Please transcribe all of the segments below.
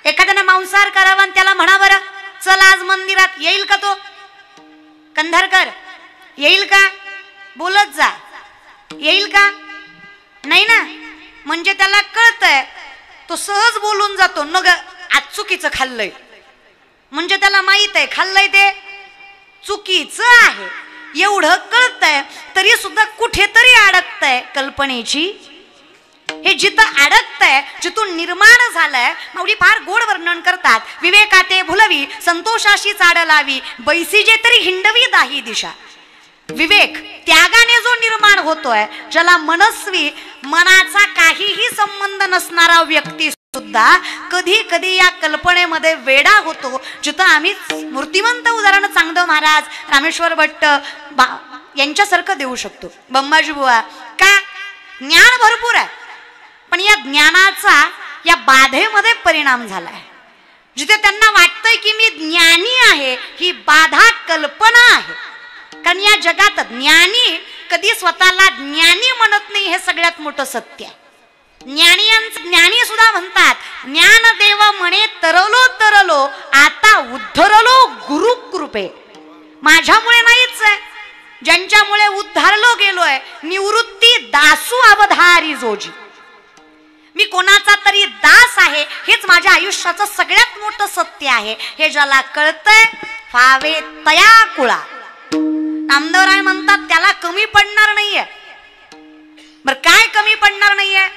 एखाद्याने मांसाहार करावा आणि त्याला म्हणा बरं चल आज मंदिरात, येईल का तो? कंधारकर येईल का? बोलत जा, येईल का? नाही ना. म्हणजे त्याला कळतंय, तो सहज बोलून जातो न ग आज चुकीचं खाल्लंय, म्हणजे त्याला माहित आहे खाल्लंय ते चुकीचं आहे एवढं कळतंय, तरी सुद्धा कुठेतरी अडकतंय कल्पनेची. हे जिथं अडकतंय, जिथून निर्माण झालंय, माऊली फार गोड वर्णन करतात. विवेकाते भुलवी संतोषाशी चाड लावी, बैसीजे तरी हिंडवी दाही दिशा. विवेक त्यागाने जो निर्माण होतोय, ज्याला मनस्वी मनाचा काहीही संबंध नसणारा व्यक्ती सुद्धा कधी कधी या कल्पनेमध्ये वेडा होतो. जिथं आम्ही मूर्तिमंत उदाहरण चांगदेव महाराज, रामेश्वर भट्ट यांच्यासारखं देऊ शकतो. बंबाजी बुवा का? ज्ञान भरपूर आहे, पण या ज्ञानाचा या बाधेमध्ये परिणाम झालाय. जिथे त्यांना वाटतंय की मी ज्ञानी आहे, ही बाधा कल्पना आहे. कारण या जगात ज्ञानी कधी स्वतःला ज्ञानी म्हणत नाही, हे सगळ्यात मोठं सत्य आहे. ज्ञानी सुद्धा म्हणतात, ज्ञानदेव म्हणे तरलो तरलो, आता उद्धरलो गुरु कृपे. माझ्यामुळे नाहीच आहे, ज्यांच्यामुळे उद्धारलो गेलोय, निवृत्ती दासू अवधारी जोजी. मी कोणाचा तरी दास आहे, हेच माझ्या आयुष्याचं सगळ्यात मोठं सत्य आहे. हे ज्याला कळतंय फावे तया कुळा. नामदेवराय म्हणतात त्याला कमी पडणार नाहीये. बर काय कमी पडणार नाहीये?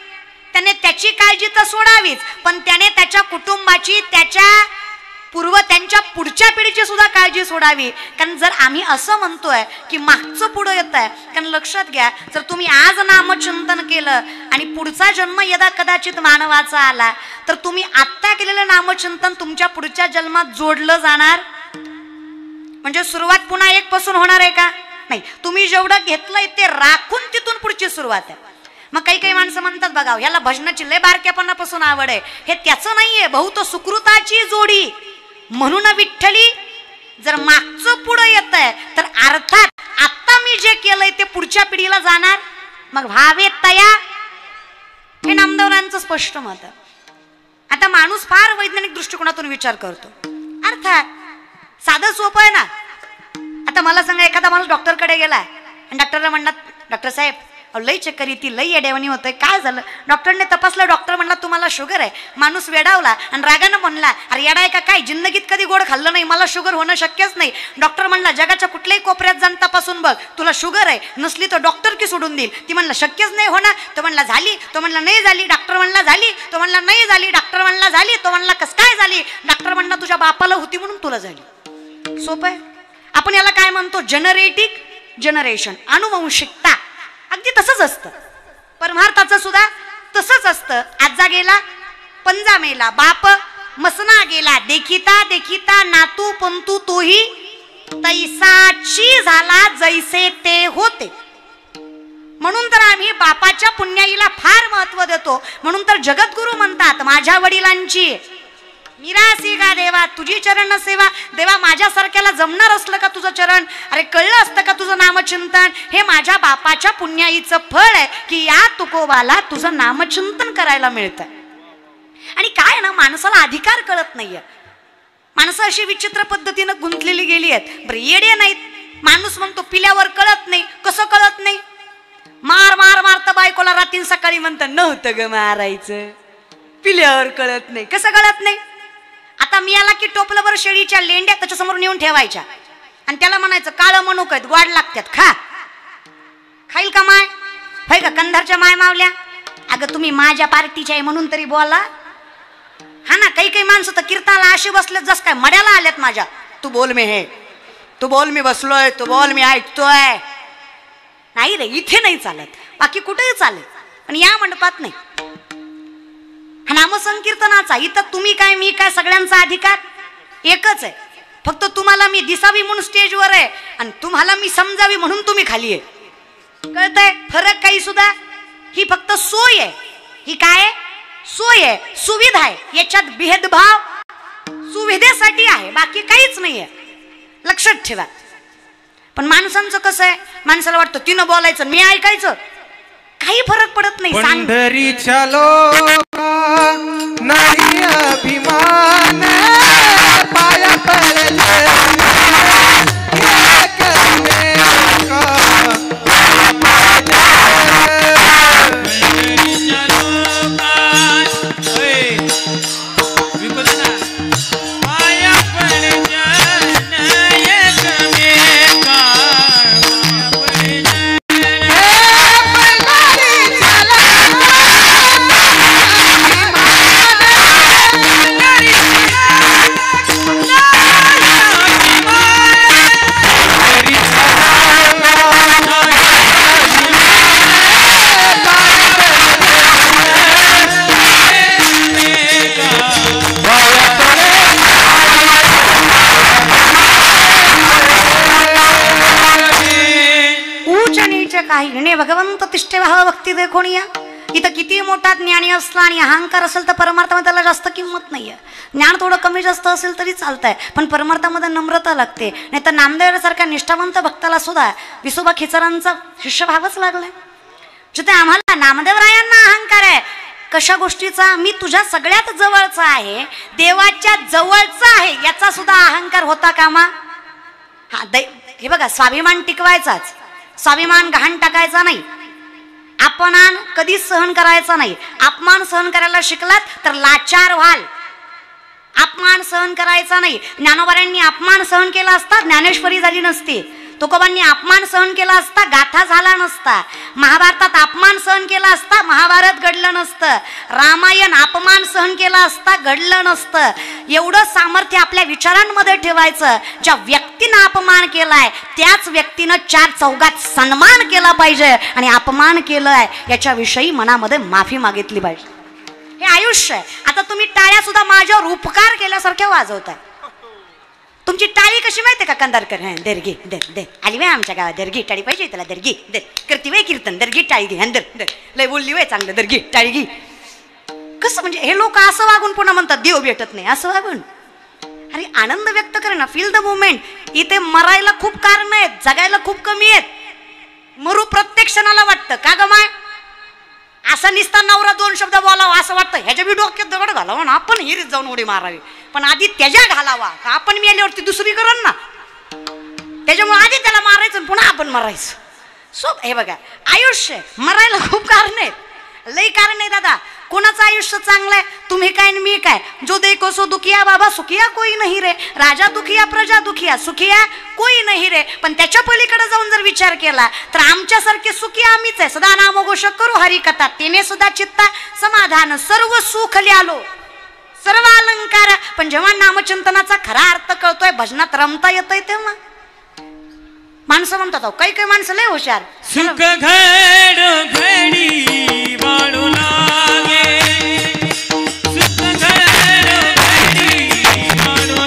त्याने त्याची काळजी तर सोडावीच, पण त्याने त्याच्या कुटुंबाची, त्यांच्या पुढच्या पिढीची सुद्धा काळजी सोडावी. कारण जर आम्ही असं म्हणतोय की मागचं पुढं येत आहे, कारण लक्षात घ्या, जर तुम्ही आज नामचिंतन केलं आणि पुढचा जन्म यदा कदाचित मानवाचा आला, तर तुम्ही आत्ता केलेलं नामचिंतन तुमच्या पुढच्या जन्मात जोडलं जाणार. म्हणजे सुरुवात पुन्हा एक पासून होणार आहे का? नाही. तुम्ही जेवढं घेतलंय ते राखून तिथून पुढची सुरुवात आहे. मग काही माणसं म्हणतात बघा ह्याला भजनाची लय बारक्यापणापासून आवड आहे. हे त्याचं नाहीये, बहुत सुकृताची जोडी. म्हणून विठ्ठली जर मागचं पुढं येत आहे, तर अर्थात आता मी जे केलंय ते पुढच्या पिढीला जाणार. मग व्हावे तया, हे नामदेवरांचं स्पष्ट मत आहे. आता माणूस फार वैज्ञानिक दृष्टिकोनातून विचार करतो. अर्थात साधं सोपं आहे ना. आता मला सांगा, एखादा माणूस डॉक्टरकडे गेला आणि डॉक्टरला म्हणतात, डॉक्टर साहेब लई चक्कर येते, लई येड्यावानी होतंय, काय झालं? डॉक्टरने तपासलं, डॉक्टर म्हणला तुम्हाला शुगर आहे. माणूस वेडावला आणि रागानं म्हणला, अरे येडा आहे का काय, जिंदगीत कधी गोड खाल्लं नाही, मला शुगर होणं शक्यच नाही. डॉक्टर म्हणला जगाच्या कुठल्याही कोपऱ्यात जाऊन तपासून बघ, तुला शुगर आहे, नसली तर डॉक्टर की सोडून देईल. ती म्हणला शक्यच नाही होणार. तो म्हणला झाली, तो म्हणला नाही झाली. डॉक्टर म्हणला झाली, तो म्हणला नाही झाली. डॉक्टर म्हणला झाली, तो म्हणला कस काय झाली? डॉक्टर म्हणला तुझ्या बापाला होती म्हणून तुला झाली. सोपं आहे. आपण याला काय म्हणतो? जनरेशन, अनुवंशिकता. अगदी तसंच असतं. परमार्थाचं सुद्धा तसंच असतं. आजा गेला, पंजा मेला, बाप मसना गेला, देखिता देखिता नातू पंतू तोही तैसाची झाला जैसे ते होते. म्हणून तर आम्ही बापाच्या पुण्याईला फार महत्व देतो. म्हणून तर जगद्गुरु म्हणतात, माझ्या वडिलांची निराशी का देवा, तुझी चरण सेवा. देवा माझ्यासारख्याला जमणार असलं का तुझं चरण? अरे कळलं असतं का तुझं नामचिंतन? हे माझ्या बापाच्या पुण्याईचं फळ आहे की या तुकोबाला तुझं नामचिंतन करायला मिळतं. आणि काय ना, माणसाला अधिकार कळत नाहीये. माणसं अशी विचित्र पद्धतीनं गुंतलेली गेली आहेत. बरं येडे नाहीत. माणूस म्हणतो पिल्यावर कळत नाही. कसं कळत नाही? मार मार मारतं बायकोला, रात्री सकाळी म्हणतं नव्हतं ग मारायचं. पिल्यावर कळत नाही. कसं कळत नाही? आता मी आला की टोपलंभर शेळीच्या लेंड्या त्याच्या समोर नेऊन ठेवायच्या आणि त्याला म्हणायचं काळं मनुक आहेत, गोड लागतात, खा. खाईल का माय? होय का कंधारच्या माय मावल्या? अगं तुम्ही माझ्या पार्टीच्या आहे म्हणून तरी बोला. हा ना, काही माणसं तर कीर्तनाला अशी बसलेत जस काय मड्याला आल्यात माझ्या. तू बोल मी हे, तू बोल मी बसलोय, तू बोल मी ऐकतोय. नाही रे, इथे नाही चालत, बाकी कुठेही चालेल, पण या मंडपात नाही. नामसंकीर्तनाचा इथं तुम्ही काय मी काय सगळ्यांचा अधिकार एकच आहे. फक्त तुम्हाला मी दिसावी म्हणून स्टेजवर आहे आणि तुम्हाला मी समजावी म्हणून तुम्ही खाली आहे. कळतंय फरक काही सुद्धा? ही फक्त सोय आहे. ही काय? सोय आहे, सुविधा आहे. याच्यात भेदभाव सुविधेसाठी आहे, बाकी काहीच नाही आहे. लक्षात ठेवा. पण माणसांचं कसं आहे, माणसाला वाटतं तिनं बोलायचं मी ऐकायचं, काही फरक पडत नाही. पंढरीच्या लोका नाही अभिमान काही ने भगवंत तिष्ठे भाव भक्ती देखोनिया. इथं किती मोठा ज्ञानी असला आणि अहंकार असेल तर परमार्थामध्ये त्याला जास्त किंमत नाहीये. ज्ञान थोडं कमी जास्त असेल तरी चालतंय, पण परमार्थामध्ये नम्रता लागते. नाही तर नामदेवासारख्या निष्ठावंत भक्ताला सुद्धा विसोबा खिचरांचा शिष्यभावच लागलाय. जिथे आम्हाला नामदेवरायांना अहंकार आहे कशा गोष्टीचा, मी तुझ्या सगळ्यात जवळचा आहे, देवाच्या जवळचा आहे, याचा सुद्धा अहंकार होता कामा. हा हे बघा, स्वाभिमान टिकवायचाच, स्वाभिमान गहाण टाकायचा नाही, अपमान कधीच सहन करायचा नाही. अपमान सहन करायला शिकलात तर लाचार व्हाल. अपमान सहन करायचा नाही. ज्ञानोबांनी अपमान सहन केला असता ज्ञानेश्वरी झाली नसती. तुकोबांनी अपमान सहन केला असता गाथा झाला नसता. महाभारतात अपमान सहन केला असता महाभारत घडलं नसतं. रामायण अपमान सहन केला असता घडलं नसतं. एवढं सामर्थ्य आपल्या विचारांमध्ये ठेवायचं. ज्या व्यक्तीनं अपमान केलाय त्याच व्यक्तीनं चार चौघात सन्मान केला पाहिजे आणि अपमान केलाय याच्याविषयी मनामध्ये माफी मागितली पाहिजे. हे आयुष्य आहे. आता तुम्ही टाळ्या सुद्धा माझ्यावर उपकार केल्यासारख्या वाजवताय. तुमची टाळी कशी माहिती का कंदारकर, दर्गी दर दर आली बाय आमच्या गावात, दर्गी टाळी पाहिजे त्याला, दर्गी दर करती बाय कीर्तन, दर्गी टाळी घे, दर दर लय बोलली वय चांगलं, दर्गी टाळी घे. कसं म्हणजे हे लोक असं वागून पुन्हा म्हणतात देव भेटत नाही, असं वागून. अरे आनंद व्यक्त करे ना, फील द मुमेंट. इथे मरायला खूप कारण आहेत, जगायला खूप कमी आहेत. मरू प्रत्येक क्षणाला वाटतं का ग माय, असं निसता नवरा दोन शब्द बोलावा असं वाटतं, ह्याच्या बी डोक्यात दगड घालावा ना आपण हिरीत जाऊन उडी मारावी, पण आधी त्याच्या घालावा, आपण मेल्यावरती दुसरी करण ना, त्याच्यामुळे आधी त्याला मारायचं पुन्हा आपण मारायचं. सो हे बघा, आयुष्य मरायला खूप कारण आहेत, लई कारण आहे दादा. कोणाचं आयुष्य चांगलं आहे, तुम्ही काय मी काय. जो देखो सो दुखिया बाबा, सुखिया कोई नाही रे, राजा दुखिया प्रजा दुखिया, सुखिया कोई नाही रे. पण त्याच्या पलीकडे जाऊन जर विचार केला तर आमच्यासारखे सुखी आम्हीच आहे. सदा नामघोष करू हरिकथा, तिने सुद्धा चित्ता समाधान, सर्व सुख ल्यालो सर्व अलंकार. पण जेव्हा नामचिंतनाचा खरा अर्थ कळतोय, भजनात रमता येतोय, तेव्हा माणसं म्हणतात काही काही माणसं लय हुशार. सुख घड घडी वाळू लागे, सुख घड घडी वाळू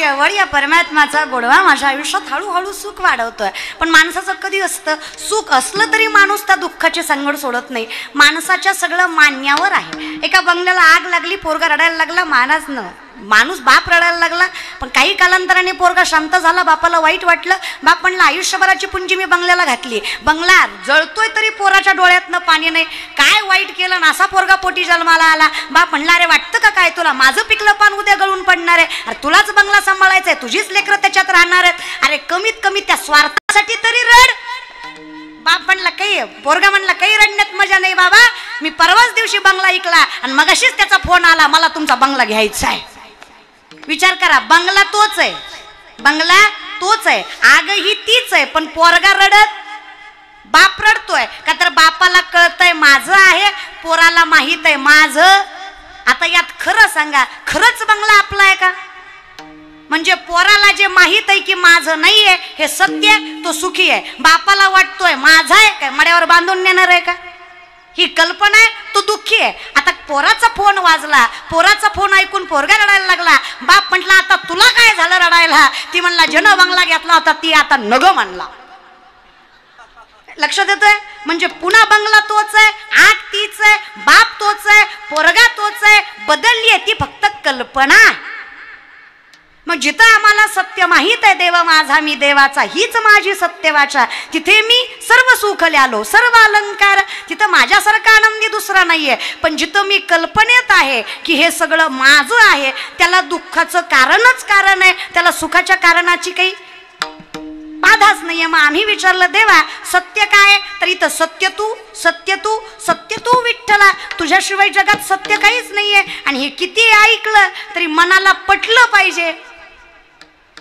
आवड या परमात्माचा गोडवा माझ्या आयुष्यात हळूहळू सुख वाढवतोय. पण माणसाचं कधी असतं, सुख असलं तरी माणूस त्या दुःखाची संगड सोडत नाही. माणसाच्या सगळं मान्यावर आहे. एका बंगल्याला आग लागली, पोरगा रडायला लागला, माणूस बाप रडायला लागला. पण काही कालांतराने पोरगा शांत झाला, बापाला वाईट वाटलं. बाप म्हणला आयुष्यभराची पुंजी मी बंगल्याला घातली, बंगला जळतोय तरी पोराच्या डोळ्यातनं पाणी नाही, काय वाईट केलं ना असा पोरगा पोटी जन्माला आला. बाप म्हणला अरे वाटतं का काय तुला, माझं पिकलं पान उद्या गळून पडणार आहे, अरे तुलाच बंगला सांभाळायचा आहे, तुझीच लेकरं त्याच्यात राहणार आहेत, अरे कमीत कमी त्या स्वार्थासाठी तरी रड. बाप म्हणला काही, पोरगा म्हणला काही रडण्यात मजा नाही बाबा, मी परवाच दिवशी बंगला ऐकला आणि मगाशीच त्याचा फोन आला, मला तुमचा बंगला घ्यायचा आहे. विचार करा, बंगला तोच आहे, बंगला तोच आहे, आग ही तीच आहे, पण पोरगा रडत, बाप रडतोय का तर बापाला कळतंय माझं आहे, पोराला माहित आहे माझं. आता यात खरं सांगा, खरंच बंगला आपला आहे का? म्हणजे पोराला जे माहित आहे की माझं नाहीये हे सत्य, तो सुखी आहे. बापाला वाटतोय माझा आहे, काय मड्यावर बांधून नेणार आहे का? ही कल्पना आहे, तो दुःखी आहे. आता पोराचा फोन वाजला, पोराचा फोन ऐकून पोरगा रडायला लागला. बाप म्हटला आता तुला काय झालं रडायला? ती म्हणला जन बंगला घेतला होता, ती आता नग म्हणला. लक्षात येतोय? म्हणजे पुन्हा बंगला तोच आहे, आग तीच आहे, बाप तोच आहे, पोरगा तोच आहे, बदलली आहे ती फक्त कल्पना. मग जिथं आम्हाला सत्य माहीत आहे, देव माझा मी देवाचा हीच माझी सत्य वाचा, तिथे मी सर्व सुख ल्यालो सर्व अलंकार, तिथं माझ्यासारखा आनंदी दुसरा नाहीये. पण जिथं मी कल्पनेत आहे की हे सगळं माझं आहे, त्याला दुःखाचं कारणच कारण आहे, त्याला सुखाच्या कारणाची काही बाधाच नाहीये. मग आम्ही विचारलं, देवा सत्य काय? तर इथं सत्य तू सत्य तू सत्य तू विठ्ठला, तुझ्याशिवाय जगात सत्य काहीच नाहीये. आणि हे किती ऐकलं तरी मनाला पटलं पाहिजे.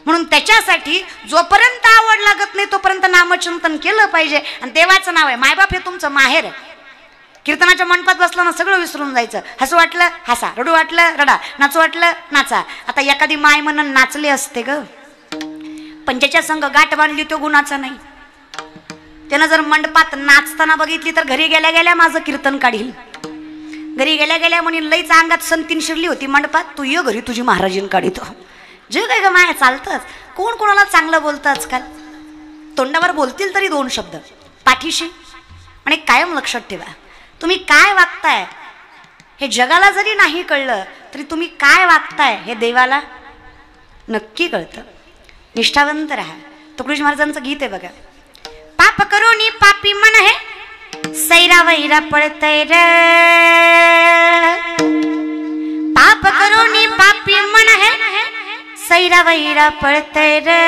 म्हणून त्याच्यासाठी जोपर्यंत आवड लागत नाही तोपर्यंत नामचिंतन केलं पाहिजे. आणि देवाचं नाव आहे. मायबाप हे तुमचं माहेर आहे. कीर्तनाच्या मंडपात बसलं ना सगळं विसरून जायचं. हसू वाटलं हसा, रडू वाटलं रडा, नाचू वाटलं नाचा. आता एखादी माय म्हणून नाचले असते ग, पण ज्याच्या संग गाठ बांधली तो गुणाचा नाही. त्यानं जर मंडपात नाचताना बघितली तर घरी गेल्या गेल्या माझं कीर्तन काढील. घरी गेल्या गेल्या म्हणून लईच अंगात संतीन शिरली होती मंडपात, तू ये घरी तुझी महाराजीन काढितो. जे काय ग माया चालतंच. कोण कोणाला चांगलं बोलतं आजकाल? तोंडावर बोलतील तरी दोन शब्द पाठीशी. आणि कायम लक्षात ठेवा, तुम्ही काय वागताय हे जगाला जरी नाही कळलं तरी तुम्ही काय वागताय हे देवाला नक्की कळतं. निष्ठावंत राहा. तुकडोजी महाराजांचं गीत आहे बघा. पाप करोनी पापी मन है सैरा वैरा पडतय रे, पाप करोनी पापी मन है सैरा वैरा पडतय रे,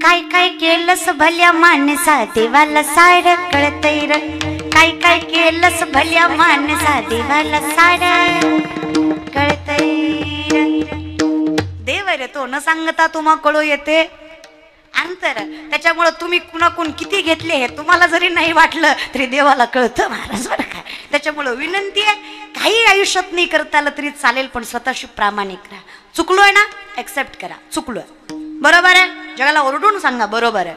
काय काय केलंस भल्या माणसा देवाला सार कळतय रे, काय काय केलंस भल्या माणसा देवाला सार कळतय रे. देव रे तो, न सांगता तुम्हा कळू येते अंतर. त्याच्यामुळं तुम्ही कुणाकून किती घेतले हे तुम्हाला जरी नाही वाटलं तरी देवाला कळतं महाराज बरं काय. त्याच्यामुळं विनंती आहे, काही आयुष्यात नाही करता आलं तरी चालेल, पण स्वतःशी प्रामाणिक राहा. चुकलोय ना ऍक्सेप्ट करा, चुकलोय बरोबर आहे, जगाला ओरडून सांगा बरोबर आहे.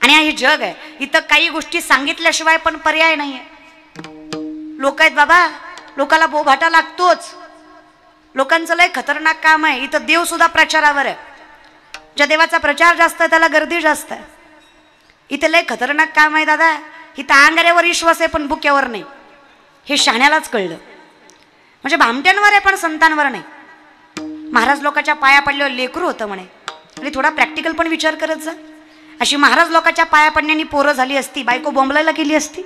आणि हे जग आहे, इथं काही गोष्टी सांगितल्याशिवाय पण पर्याय नाहीये. लोक आहेत बाबा, लोकाला बोभाटा लागतोच. लोकांचं लय खतरनाक काम आहे. इथं देव सुद्धा प्रचारावर आहे. ज्या देवाचा प्रचार जास्त आहे त्याला गर्दी जास्त आहे. इथे लय खतरनाक काम आहे दादा. इथं अंगाऱ्यावर विश्वास आहे पण बुक्यावर नाही. हे शहाण्यालाच कळलं. म्हणजे भामट्यांवर आहे पण संतांवर नाही. महाराज लोकांच्या पाया पडल्यावर लेकरू होतं म्हणे. आणि थोडा प्रॅक्टिकल पण विचार करत जा. अशी महाराज लोकांच्या पाया पडण्यानी पोरं झाली असती, बायको बोंबलायला गेली असती.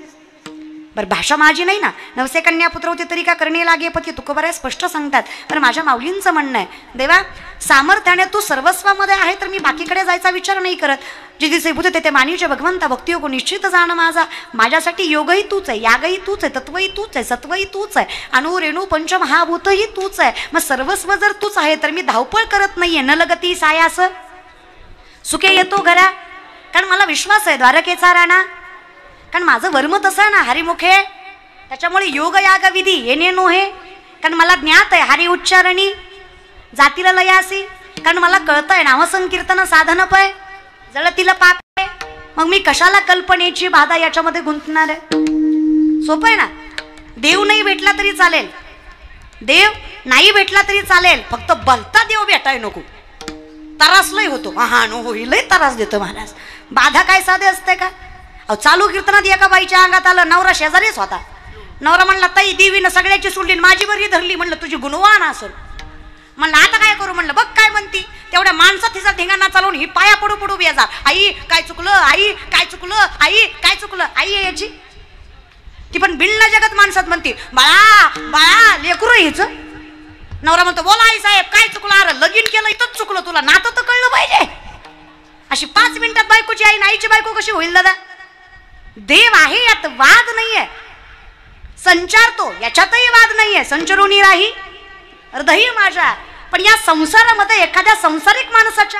बरं भाषा माझी नाही ना. नवसे कन्या पुत्र होते तरी का करणे लागे पती, तुकोबाराय स्पष्ट सांगतात. पण माझ्या माऊलींचं म्हणणं आहे, देवा सामर्थ्याने तू सर्वस्वामध्ये आहे तर मी बाकीकडे जायचा विचार नाही करत. जे दिसे भूत ते मानवीचे भगवंता भक्तियोग निश्चित जाण माझा. माझ्यासाठी योगही तूच आहे, यागही तूच आहे, तत्वही तूच आहे, सत्वही तूच आहे, अणु रेणू पंचमहाभूतही तूच आहे. मग सर्वस्व जर तूच आहे तर मी धावपळ करत नाहीये. न लगती सायास सुखे येतो घरा, कारण मला विश्वास आहे द्वारकेचा राणा. कारण माझं वर्म तसं आहे ना हरिमुखे. त्याच्यामुळे योग याग विधी येणे नोहे. कारण मला ज्ञात आहे हरी उच्चारणी जातीला लयासी. कारण मला कळतंय नामसंकीर्तन साधन पय जळतीला पाप आहे. मग मी कशाला कल्पनेची बाधा याच्यामध्ये गुंतणार आहे? सोपं आहे ना. देव नाही भेटला तरी चालेल, देव नाही भेटला तरी चालेल, फक्त भलता देव भेटाय नको. त्रासलंय होतो. हा नो होईलय त्रास देतो महाराज. बाधा काय साधे असते का? अहो चालू कीर्तनात एका बाईच्या अंगात आलं. नवरा शेजारीच होता. नवरा म्हणला ताई देवीनं सगळ्याची सोडली माझी बरी धरली. म्हणलं तुझी गुणवान असेल. म्हणलं आता काय करू? म्हणलं बघ काय म्हणती. तेवढ्या माणसात तिचा धिंगाणा चालवून ही पाया पडू पडू बेजार. आई काय चुकलं, आई काय चुकलं, आई काय चुकलं. आई आहे याची ती पण भिन्न जगत माणसात म्हणते बाळा बाळा लेकरू हिचं. नवरा म्हणतो बोला आई साहेब काय चुकलं. अरे लगीन केलं इथंच चुकलं, तुला नातं तर कळलं पाहिजे. अशी 5 मिनिटात बायकोची आई आईची बायको कशी होईल दादा? देव आहे यात वाद नाहीये. संचारतो याच्यातही वाद नाहीये. संचरुणी राही हृदय माझ्या. पण या संसारामध्ये एखाद्या संसारिक माणसाच्या